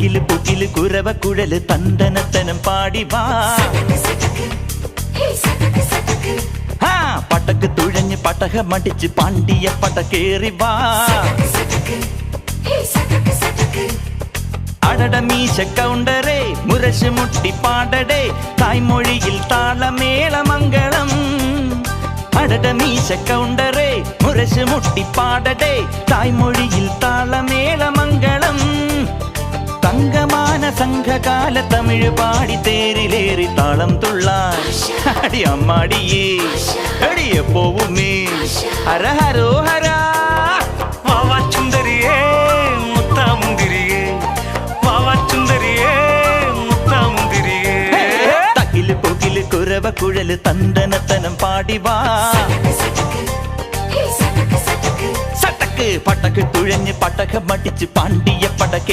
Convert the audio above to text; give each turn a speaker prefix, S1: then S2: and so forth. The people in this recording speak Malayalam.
S1: തകില് പുകില് കുരവ കുഴല് തന്തനത്തനം പാടി വാ. പടക്ക് തുഴഞ്ഞ് പടക മടിച്ച് പാണ്ടിയ പടക്കേറി വാ. അടട മീശ കൗണ്ടറേ മുരശ് മുട്ടി പാടടേ തായ്മൊഴിയിൽ താളമേളമംഗളം. അടട മീശ കൗണ്ടറേ മുരശ് മുട്ടി പാടടേ തായ്മൊഴിയിൽ താളമേളമംഗളം. തങ്കമാന സംഘകാല തമിഴ് പാടി തേരിലേറി താളം തുള്ളാൻ അടി അമ്മാടിയേ അടിയ പോവുമേ ഹര ഹരോ ഹരാ.
S2: വാവാ ചുന്ദരിയേ മുത്താമുന്തിരിയേ വാവാ ചുന്ദരിയേ മുത്താമുന്തിരിയേ.
S1: തകില് പുകില് കുരവ കുഴല് തന്തനത്തനം പാടി വാ. സട്ടക്ക് പടക്ക് തുഴഞ്ഞ് പടക മടിച്ച് പാണ്ടിയ പടക്കേ